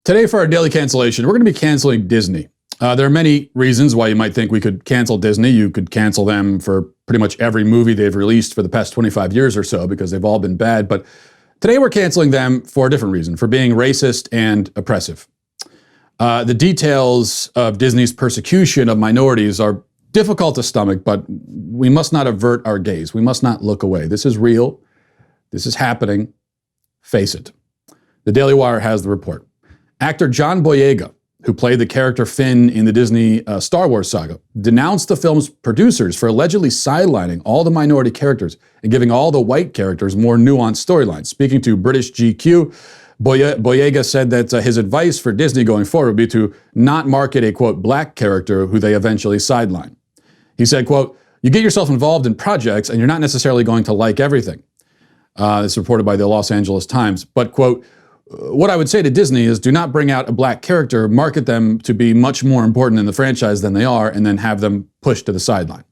Today for our daily cancellation, we're going to be canceling Disney. There are many reasons why you might think we could cancel Disney. You could cancel them for pretty much every movie they've released for the past 25 years or so because they've all been bad. But today we're canceling them for a different reason, for being racist and oppressive. The details of Disney's persecution of minorities are difficult to stomach, but we must not avert our gaze. We must not look away. This is real. This is happening. Face it. The Daily Wire has the report. Actor John Boyega, who played the character Finn in the Disney Star Wars saga, denounced the film's producers for allegedly sidelining all the minority characters and giving all the white characters more nuanced storylines. Speaking to British GQ, Boyega said that his advice for Disney going forward would be to not market a, quote, black character who they eventually sideline. He said, quote, "You get yourself involved in projects and you're not necessarily going to like everything." This is reported by the Los Angeles Times. But, quote, "What I would say to Disney is do not bring out a black character, market them to be much more important in the franchise than they are, and then have them pushed to the sideline.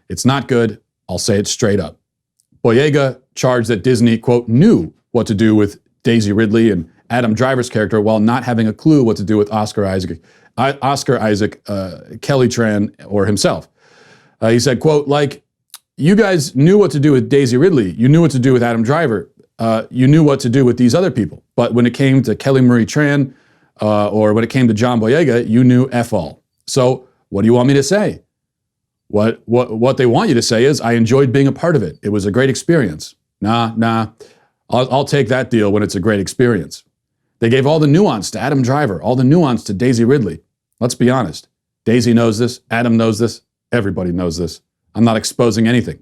It's not good. I'll say it straight up." Boyega charged that Disney, quote, "knew what to do with Daisy Ridley and Adam Driver's character while not having a clue what to do with Oscar Isaac, Kelly Tran, or himself." He said, quote, "Like, you guys knew what to do with Daisy Ridley. You knew what to do with Adam Driver. You knew what to do with these other people. But when it came to Kelly Marie Tran, or when it came to John Boyega, you knew F all. So what do you want me to say?" What they want you to say is, "I enjoyed being a part of it. It was a great experience." Nah. I'll take that deal when it's a great experience. They gave all the nuance to Adam Driver, all the nuance to Daisy Ridley. Let's be honest. Daisy knows this. Adam knows this. Everybody knows this. I'm not exposing anything.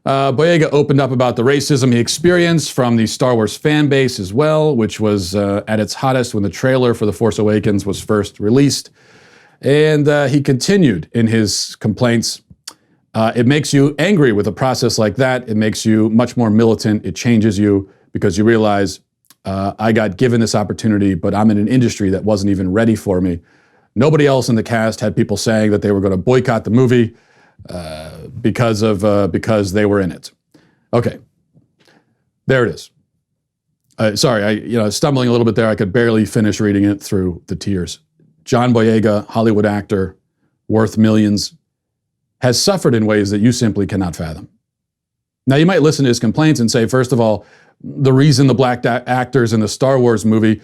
Boyega opened up about the racism he experienced from the Star Wars fan base as well, which was at its hottest when the trailer for The Force Awakens was first released. And he continued in his complaints. It makes you angry with a process like that. It makes you much more militant. It changes you because you realize, I got given this opportunity, but I'm in an industry that wasn't even ready for me. Nobody else in the cast had people saying that they were going to boycott the movie because they were in it. Okay, there it is. Sorry, stumbling a little bit there. I could barely finish reading it through the tears. John Boyega, Hollywood actor, worth millions, has suffered in ways that you simply cannot fathom. Now, you might listen to his complaints and say, first of all, the reason the black actors in the Star Wars movie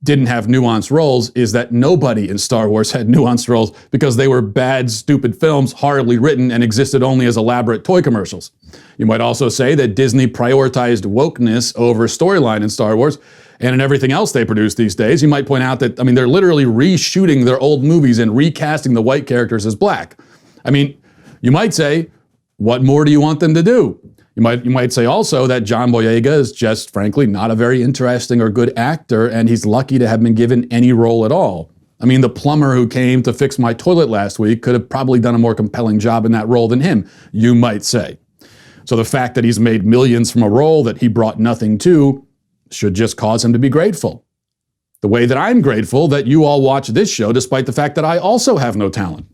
didn't have nuanced roles is that nobody in Star Wars had nuanced roles because they were bad, stupid films, horribly written, and existed only as elaborate toy commercials. You might also say that Disney prioritized wokeness over storyline in Star Wars and in everything else they produce these days. You might point out that, they're literally reshooting their old movies and recasting the white characters as black. You might say, what more do you want them to do? You might say also that John Boyega is just, frankly, not a very interesting or good actor, and he's lucky to have been given any role at all. The plumber who came to fix my toilet last week could have probably done a more compelling job in that role than him, you might say. So the fact that he's made millions from a role that he brought nothing to should just cause him to be grateful. The way that I'm grateful that you all watch this show, despite the fact that I also have no talent.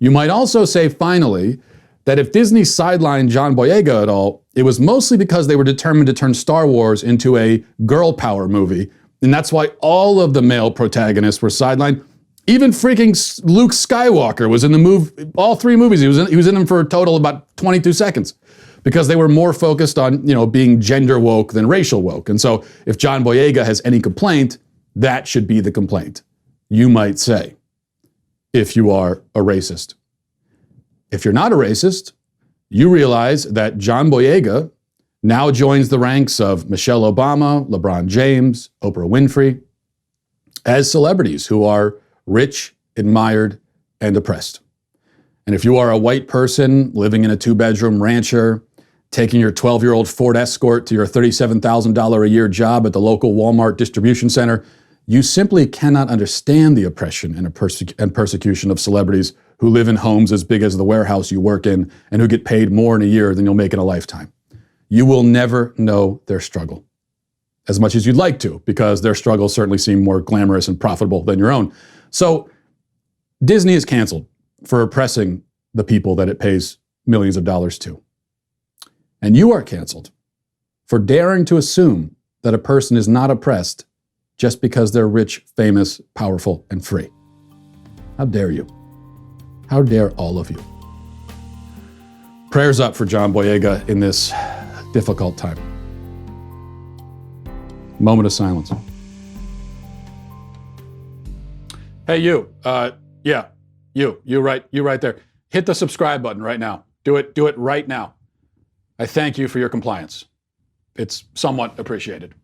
You might also say, finally, that if Disney sidelined John Boyega at all, it was mostly because they were determined to turn Star Wars into a girl power movie. And that's why all of the male protagonists were sidelined. Even freaking Luke Skywalker was in the movie, all three movies. He was in them for a total of about 22 seconds because they were more focused on, being gender woke than racial woke. And so if John Boyega has any complaint, that should be the complaint, you might say, if you are a racist. If you're not a racist, you realize that John Boyega now joins the ranks of Michelle Obama, LeBron James, Oprah Winfrey, as celebrities who are rich, admired, and oppressed. And if you are a white person living in a two-bedroom rancher, taking your 12-year-old Ford Escort to your $37,000 a year job at the local Walmart distribution center, you simply cannot understand the oppression and persecution of celebrities who live in homes as big as the warehouse you work in and who get paid more in a year than you'll make in a lifetime. You will never know their struggle, as much as you'd like to, because their struggles certainly seem more glamorous and profitable than your own. So Disney is canceled for oppressing the people that it pays millions of dollars to. And you are canceled for daring to assume that a person is not oppressed just because they're rich, famous, powerful, and free. How dare you? How dare all of you? Prayers up for John Boyega in this difficult time. Moment of silence. Hey, you. You right there. Hit the subscribe button right now. Do it right now. I thank you for your compliance. It's somewhat appreciated.